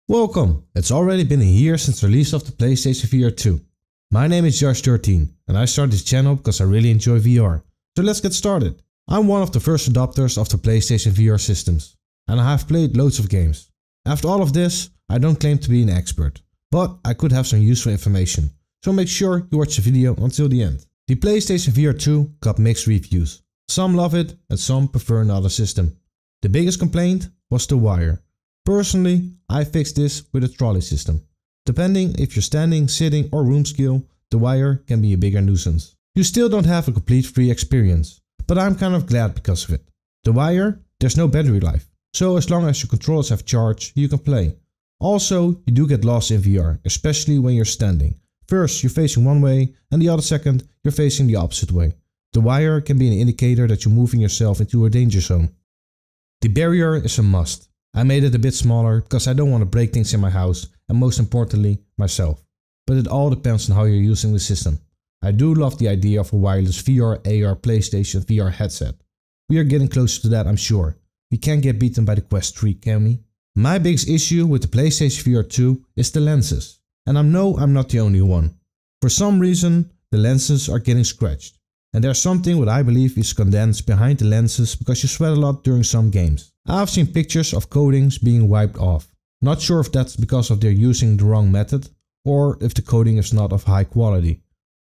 Welcome! It's already been a year since the release of the PlayStation VR2. My name is Josh13 and I started this channel because I really enjoy VR. So let's get started. I'm one of the first adopters of the PlayStation VR systems and I have played loads of games. After all of this, I don't claim to be an expert, but I could have some useful information, so make sure you watch the video until the end. The PlayStation VR2 got mixed reviews. Some love it and some prefer another system. The biggest complaint was the wire. Personally, I fixed this with a trolley system. Depending if you're standing, sitting or room scale, the wire can be a bigger nuisance. You still don't have a complete free experience, but I'm kind of glad because of it. The wire, there's no battery life, so as long as your controllers have charge, you can play. Also, you do get lost in VR, especially when you're standing. First you're facing one way and the other second you're facing the opposite way. The wire can be an indicator that you're moving yourself into a danger zone. The barrier is a must. I made it a bit smaller because I don't want to break things in my house and most importantly myself. But it all depends on how you're using the system. I do love the idea of a wireless VR, AR, PlayStation VR headset. We are getting closer to that, I'm sure. We can't get beaten by the Quest 3, can we? My biggest issue with the PlayStation VR2 is the lenses. And I know I'm not the only one. For some reason the lenses are getting scratched. And there's something what I believe is condensed behind the lenses because you sweat a lot during some games. I've seen pictures of coatings being wiped off. Not sure if that's because of they're using the wrong method or if the coating is not of high quality.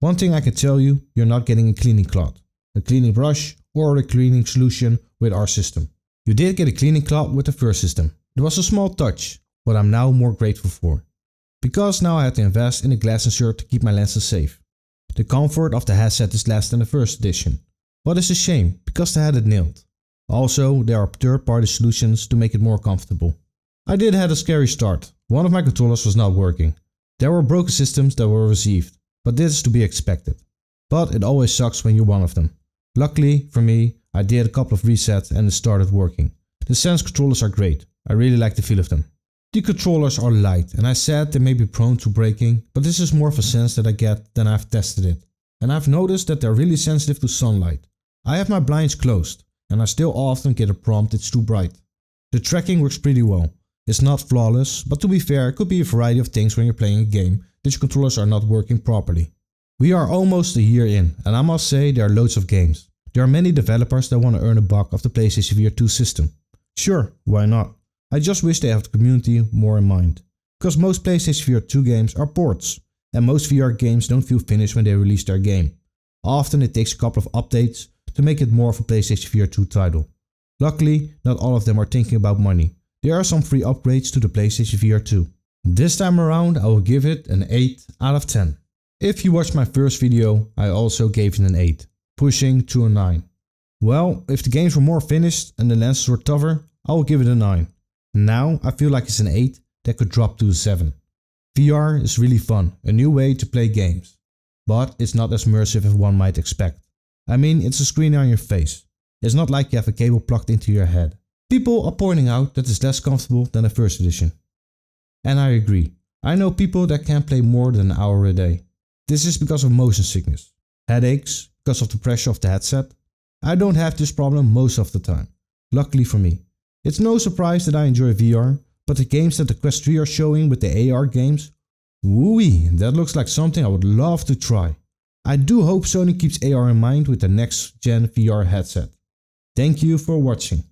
One thing I can tell you, you're not getting a cleaning cloth, a cleaning brush or a cleaning solution with our system. You did get a cleaning cloth with the first system. It was a small touch, what I'm now more grateful for. Because now I had to invest in a glass insert to keep my lenses safe. The comfort of the headset is less than the first edition. What is a shame, because they had it nailed. Also, there are third-party solutions to make it more comfortable. I did have a scary start. One of my controllers was not working. There were broken systems that were received, but this is to be expected. But it always sucks when you're one of them. Luckily for me, I did a couple of resets and it started working. The Sense controllers are great. I really like the feel of them. The controllers are light and I said they may be prone to breaking, but this is more of a sense that I get than I've tested it. And I've noticed that they're really sensitive to sunlight. I have my blinds closed and I still often get a prompt it's too bright. The tracking works pretty well. It's not flawless, but to be fair, it could be a variety of things when you're playing a game that your controllers are not working properly. We are almost a year in and I must say there are loads of games. There are many developers that want to earn a buck of the PlayStation VR2 system. Sure, why not? I just wish they have the community more in mind. Because most PlayStation VR2 games are ports, and most VR games don't feel finished when they release their game. Often it takes a couple of updates to make it more of a PlayStation VR2 title. Luckily, not all of them are thinking about money. There are some free upgrades to the PlayStation VR2. This time around I will give it an 8 out of 10. If you watched my first video, I also gave it an 8, pushing to a 9. Well, if the games were more finished and the lenses were tougher, I will give it a 9. Now I feel like it's an 8 that could drop to a 7. VR is really fun, a new way to play games. But it's not as immersive as one might expect. I mean, it's a screen on your face. It's not like you have a cable plugged into your head. People are pointing out that it's less comfortable than the first edition. And I agree. I know people that can't play more than an hour a day. This is because of motion sickness, headaches, because of the pressure of the headset. I don't have this problem most of the time, luckily for me. It's no surprise that I enjoy VR, but the games that the Quest 3 are showing with the AR games, wooey, that looks like something I would love to try. I do hope Sony keeps AR in mind with the next gen VR headset. Thank you for watching.